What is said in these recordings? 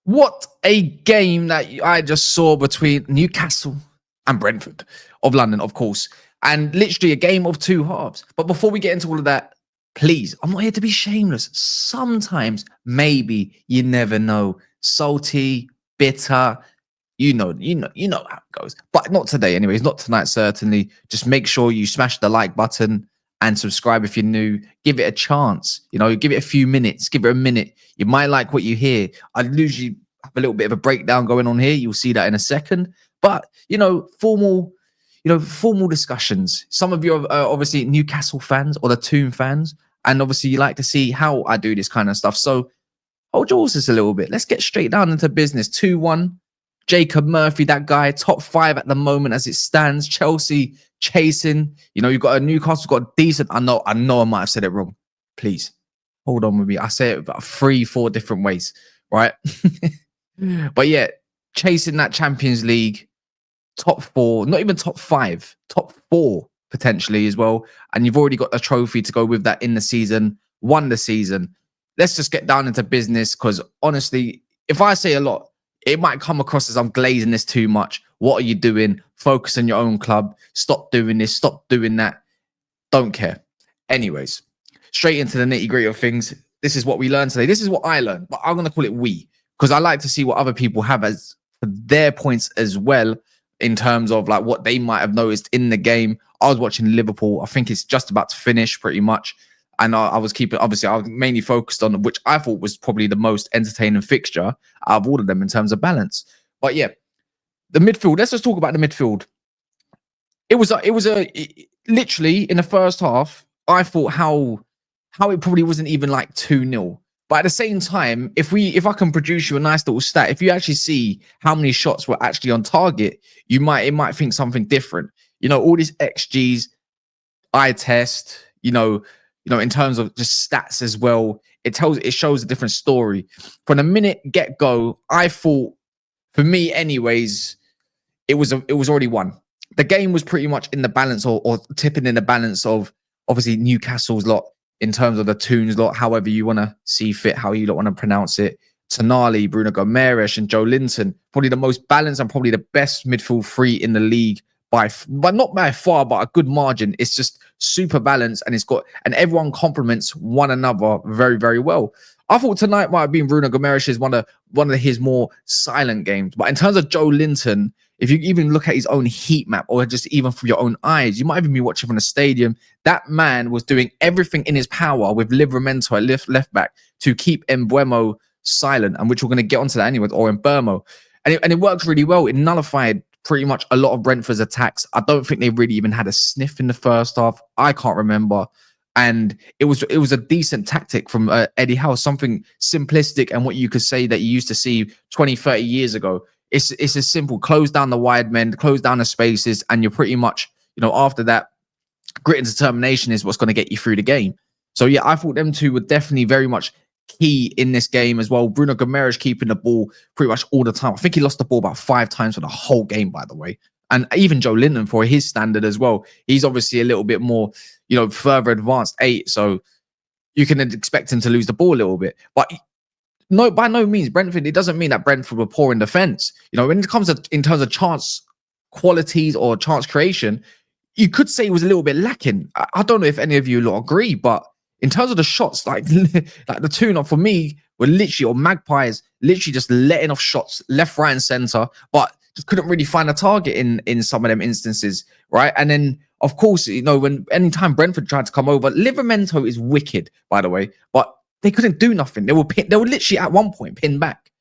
What a game that I just saw between Newcastle and Brentford of London, of course, and literally a game of two halves. But before we get into all of that, please, I'm not here to be shameless. Sometimes, maybe, you never know. Salty, bitter, you know how it goes. But not today, anyways. Not tonight, certainly. Just make sure you smash the like button and subscribe if you're new. Give it a chance. Give it a few minutes. Give it a minute. You might like what you hear. I usually have a little bit of a breakdown going on here. You'll see that in a second. But formal discussions. Some of you are obviously Newcastle fans or the Toon fans, and obviously you like to see how I do this kind of stuff. So hold your horses a little bit. Let's get straight down into business. 2-1. Jacob Murphy, that guy, top 5 at the moment as it stands. Chelsea chasing. You've got a Newcastle, got decent. I know I might have said it wrong. Please hold on with me. I say it about 3-4 different ways, right? But yeah, chasing that Champions League, top 4, not even top 5, top 4 potentially as well. And you've already got a trophy to go with that in the season, won the season. Let's just get down into business, because honestly, if I say a lot, it might come across as I'm glazing this too much. What are you doing? Focus on your own club. Stop doing this. Stop doing that. Don't care. Anyways, straight into the nitty-gritty of things. This is what we learned today. This is what I learned, but I'm going to call it we, because I like to see what other people have as their points as well, in terms of like what they might have noticed in the game. I was watching Liverpool. I think it's just about to finish pretty much. And I was mainly focused on which I thought was probably the most entertaining fixture out of all of them in terms of balance. But yeah, the midfield. Let's just talk about the midfield. It was literally in the first half, I thought how it probably wasn't even like 2-0. But at the same time, if I can produce you a nice little stat, if you actually see how many shots were actually on target, it might think something different. All these XGs, eye test, in terms of just stats as well, it shows a different story. From the minute get go, I thought, for me anyways, it was already won. The game was pretty much in the balance or tipping in the balance of obviously Newcastle's lot, in terms of the Toon's lot, however you want to see fit, how you don't want to pronounce it. Tonali, Bruno Gomes, and Joe Linton, probably the most balanced and probably the best midfield three in the league but not by far, but a good margin. It's just super balanced, and everyone complements one another very, very well. I thought tonight might have been Bruno Gomes' one of his more silent games. But in terms of Joe Linton, if you even look at his own heat map, or just even through your own eyes, you might even be watching from the stadium. That man was doing everything in his power with Livramento at left back to keep Mbeumo silent, and which we're going to get onto that anyway, or Mbeumo. And it worked really well. It nullified pretty much a lot of Brentford's attacks. I don't think they really even had a sniff in the first half. I can't remember. And it was a decent tactic from Eddie Howe, something simplistic and what you could say that you used to see 20, 30 years ago. It's as simple. Close down the wide men, close down the spaces, and you're pretty much, after that, grit and determination is what's going to get you through the game. So yeah, I thought them two were definitely very much key in this game as well. Bruno Gomes keeping the ball pretty much all the time. I think he lost the ball about 5 times for the whole game, by the way. And even Joe Linton, for his standard as well, he's obviously a little bit more, further advanced 8. So you can expect him to lose the ball a little bit. But no, by no means, Brentford, it doesn't mean that Brentford were poor in defense. When it comes to in terms of chance qualities or chance creation, you could say it was a little bit lacking. I don't know if any of you lot agree, but in terms of the shots, like the Toon for me were literally, or Magpies, literally just letting off shots left, right, and center, but just couldn't really find a target in some of them instances, right? And then, of course, when anytime Brentford tried to come over, Livramento is wicked, by the way, but they couldn't do nothing. They were literally at one point pinned back.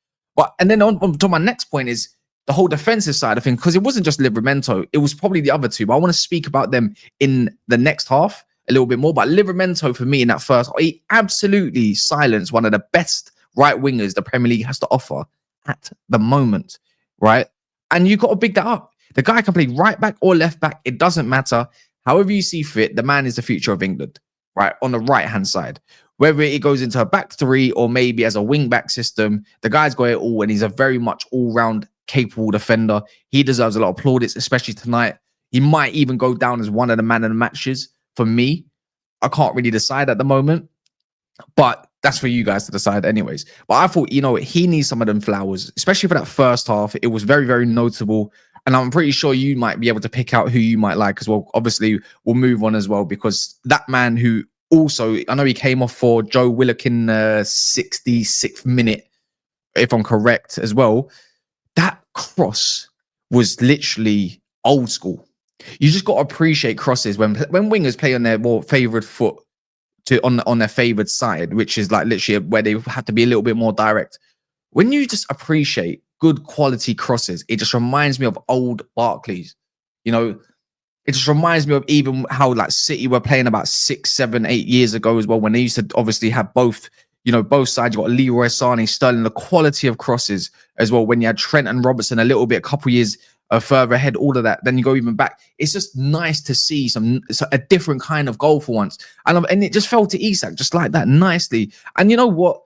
And then on to my next point is the whole defensive side of things, because it wasn't just Livramento, it was probably the other two, but I want to speak about them in the next half a little bit more. But Livramento, for me, in that first, he absolutely silenced one of the best right wingers the Premier League has to offer at the moment, right? And you got to big that up. The guy can play right back or left back. It doesn't matter. However you see fit, the man is the future of England, right? On the right-hand side. Whether it goes into a back 3 or maybe as a wing-back system, the guy's got it all, and he's a very much all-round capable defender. He deserves a lot of plaudits, especially tonight. He might even go down as one of the man of the matches. For me, I can't really decide at the moment. But that's for you guys to decide anyways. But I thought, you know, he needs some of them flowers, especially for that first half. It was very, very notable. And I'm pretty sure you might be able to pick out who you might like as well. Obviously, we'll move on as well, because that man who also, I know he came off for Joe Willock in the 66th minute, if I'm correct as well. That cross was literally old school. You just got to appreciate crosses when wingers play on their more favored foot, on their favored side, which is like literally where they have to be a little bit more direct. When you just appreciate good quality crosses, it just reminds me of old Barclays. You know, it just reminds me of even how like City were playing about 6, 7, 8 years ago as well, when they used to obviously have both, you know, both sides. You got Leroy Sané, Sterling, the quality of crosses as well. When you had Trent and Robertson a little bit, a couple years further ahead, all of that. Then you go even back. It's just nice to see a different kind of goal for once, and it just fell to Isak just like that nicely. And you know what?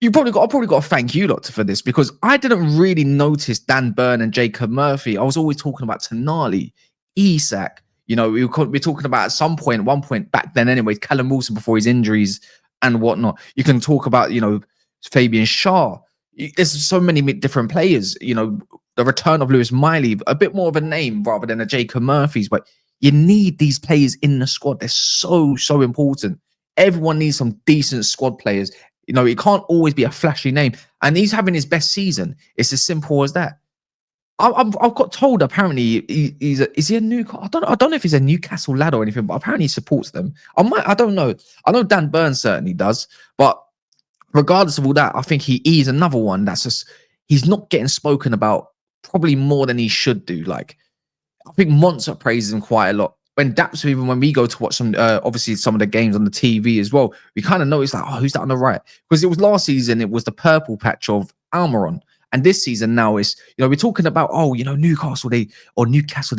I probably got to thank you lot for this, because I didn't really notice Dan Burn and Jacob Murphy. I was always talking about Tonali, Isak. You know, we were talking about at some point, one point back then, anyway, Callum Wilson before his injuries and whatnot. You can talk about, you know, Fabian Schär. There's so many different players. You know, the return of Lewis Miley, a bit more of a name rather than a Jacob Murphy's, but you need these players in the squad. They're so important. Everyone needs some decent squad players. You know, it can't always be a flashy name. And he's having his best season. It's as simple as that. I've got told apparently is he a Newcastle? I don't know if he's a Newcastle lad or anything, but apparently he supports them. I don't know. I know Dan Burns certainly does, but regardless of all that, I think he is another one that's just, he's not getting spoken about probably more than he should do. Like, I think Monza praises him quite a lot. When Daps, even when we go to watch some, obviously some of the games on the TV as well, we kind of notice like, oh, who's that on the right? Because it was last season, it was the purple patch of Almiron. And this season now is, you know, we're talking about, oh, you know, Newcastle, they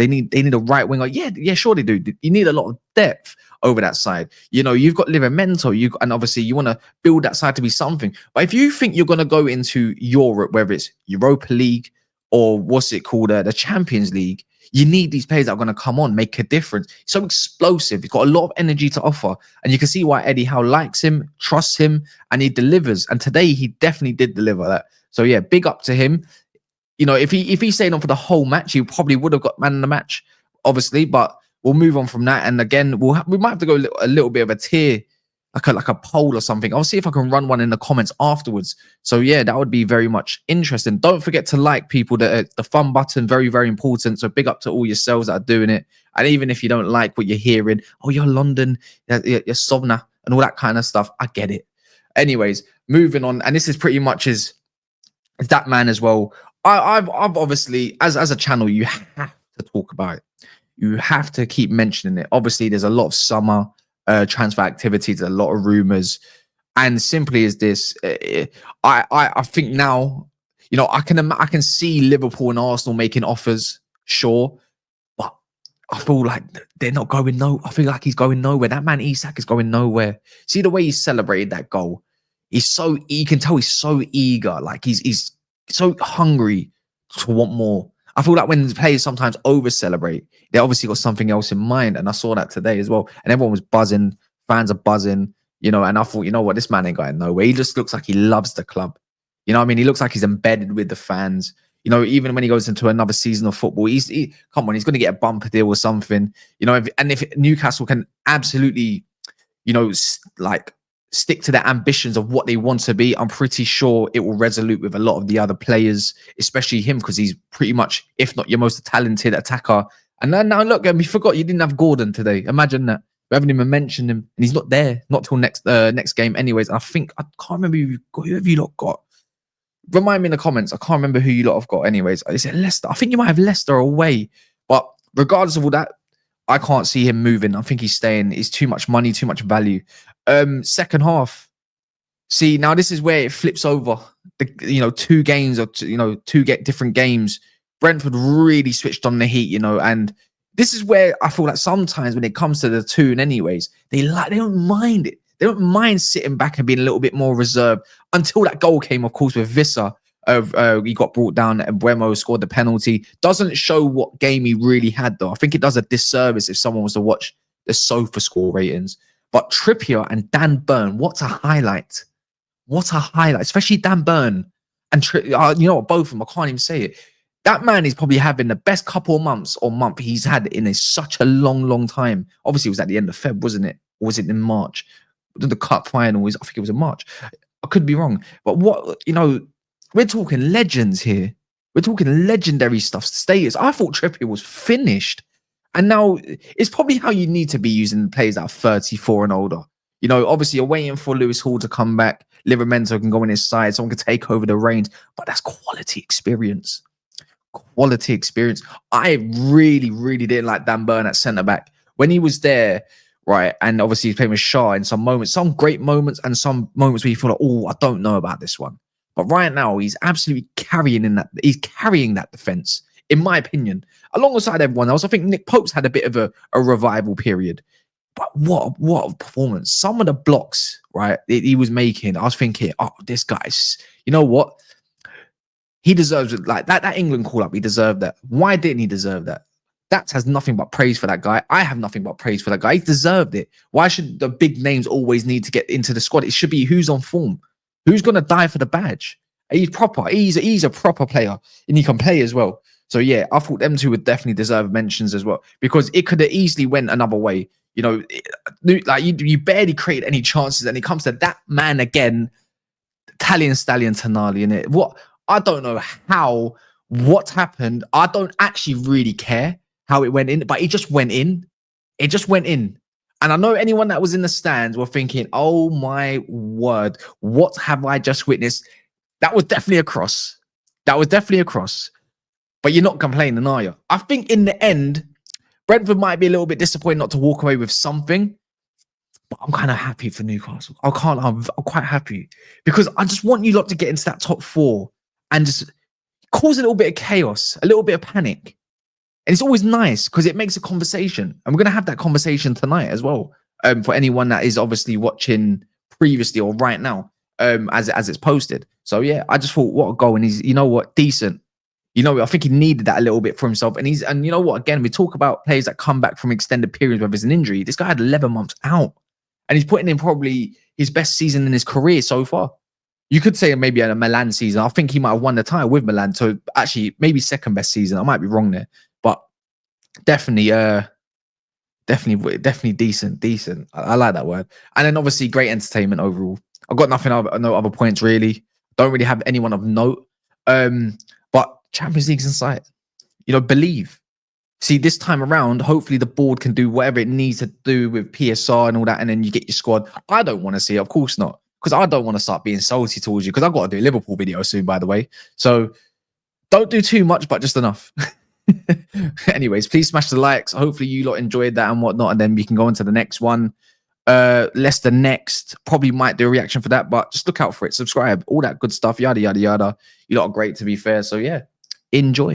need a right winger. Yeah, sure they do. You need a lot of depth over that side. You know, you've got Livramento, and obviously you want to build that side to be something. But if you think you're going to go into Europe, whether it's Europa League or what's it called, the Champions League, you need these players that are going to come on, make a difference. So explosive. He's got a lot of energy to offer. And you can see why Eddie Howe likes him, trusts him, and he delivers. And today he definitely did deliver that. So yeah, big up to him. You know, if he stayed on for the whole match, he probably would have got man of the match, obviously. But we'll move on from that. And again, we might have to go a little bit of a tier, like a poll or something. I'll see if I can run one in the comments afterwards. So yeah, that would be very much interesting. Don't forget to like, people. The fun button, very, very important. So big up to all yourselves that are doing it. And even if you don't like what you're hearing, oh, you're London, you're Sovna and all that kind of stuff, I get it. Anyways, moving on. And this is pretty much is that man as well. I've obviously, as a channel, you have to talk about it. You have to keep mentioning it. Obviously, there's a lot of summer transfer activities, a lot of rumors, and simply as this, I think now, you know, I can see Liverpool and Arsenal making offers, sure, but I feel like they're not going I feel like he's going nowhere. That man Isak is going nowhere. See the way he celebrated that goal. You can tell he's so eager, like he's so hungry to want more. I feel like when the players sometimes over celebrate, they obviously got something else in mind. And I saw that today as well. And everyone was buzzing, fans are buzzing, you know, and I thought, you know what, this man ain't going nowhere. He just looks like he loves the club. You know what I mean? He looks like he's embedded with the fans. You know, even when he goes into another season of football, come on, he's going to get a bumper deal or something. You know, if Newcastle can absolutely, you know, like stick to their ambitions of what they want to be, I'm pretty sure it will resonate with a lot of the other players, especially him, because he's pretty much, if not your most talented attacker. And then now look, we forgot you didn't have Gordon today. Imagine that. We haven't even mentioned him, and he's not there, not till next game. Anyways, I think I can't remember who have you lot got. Remind me in the comments. I can't remember who you lot have got. Anyways, is it Leicester? I think you might have Leicester away. But regardless of all that, I can't see him moving. I think he's staying. It's too much money, too much value. Second half. See, now this is where it flips over. Two games or two different games. Brentford really switched on the heat, you know, and this is where I feel like sometimes when it comes to the Toon, anyways, they don't mind it. They don't mind sitting back and being a little bit more reserved until that goal came, of course, with Visser. He got brought down and Buemo scored the penalty. Doesn't show what game he really had, though. I think it does a disservice if someone was to watch the SofaScore ratings. But Trippier and Dan Burn, what a highlight. What a highlight, especially Dan Burn. And you know what, both of them, I can't even say it. That man is probably having the best couple of months or month he's had in such a long, long time. Obviously, it was at the end of Feb, wasn't it? Or was it in March? The cup final was, I think it was in March. I could be wrong. But what, you know, we're talking legends here. We're talking legendary stuff, status. I thought Trippier was finished. And now it's probably how you need to be using players that are 34 and older. You know, obviously you're waiting for Lewis Hall to come back. Livramento can go in his side. Someone can take over the reins. But that's quality experience. Quality experience. I really, really didn't like Dan Burn at centre-back. When he was there, right, and obviously he's playing with Shaw in some moments, some great moments and some moments where you feel like, oh, I don't know about this one. But right now, he's absolutely carrying that defence, in my opinion, alongside everyone else. I think Nick Pope's had a bit of a revival period. But what a performance. Some of the blocks, right, he was making, I was thinking, oh, this guy's, you know what? He deserves it. Like that England call-up, he deserved that. Why didn't he deserve that? That has nothing but praise for that guy. I have nothing but praise for that guy. He deserved it. Why should the big names always need to get into the squad? It should be who's on form. Who's going to die for the badge? He's proper. He's a proper player, and he can play as well. So yeah, I thought them two would definitely deserve mentions as well, because it could have easily went another way. You know, like you barely created any chances, and it comes to that man again, Italian stallion Tonali in it. What, I don't know what happened. I don't actually really care how it went in, but it just went in. It just went in. And I know anyone that was in the stands were thinking, oh my word, what have I just witnessed? That was definitely a cross. That was definitely a cross. But you're not complaining, are you? I think in the end, Brentford might be a little bit disappointed not to walk away with something. But I'm kind of happy for Newcastle. I'm quite happy, because I just want you lot to get into that top four and just cause a little bit of chaos, a little bit of panic. And it's always nice because it makes a conversation. And we're going to have that conversation tonight as well. For anyone that is obviously watching previously or right now, as it's posted. So yeah, I just thought, what a goal. And he's, you know what, decent. You know, I think he needed that a little bit for himself. And you know what, again, we talk about players that come back from extended periods whether it's an injury. This guy had 11 months out. And he's putting in probably his best season in his career so far. You could say maybe a Milan season. I think he might have won the title with Milan. So actually, maybe second best season. I might be wrong there. But definitely decent. I like that word. And then obviously great entertainment overall. I've got no other points really. Don't really have anyone of note. But Champions League's in sight. You know, believe. See, this time around, hopefully the board can do whatever it needs to do with PSR and all that, and then you get your squad. I don't want to see it, of course not, because I don't want to start being salty towards you, because I've got to do a Liverpool video soon, by the way. So don't do too much, but just enough. Anyways, please smash the likes. Hopefully you lot enjoyed that and whatnot, and then we can go on to the next one. Leicester next. Probably might do a reaction for that, but just look out for it. Subscribe, all that good stuff, yada, yada, yada. You lot are great, to be fair. So yeah, enjoy.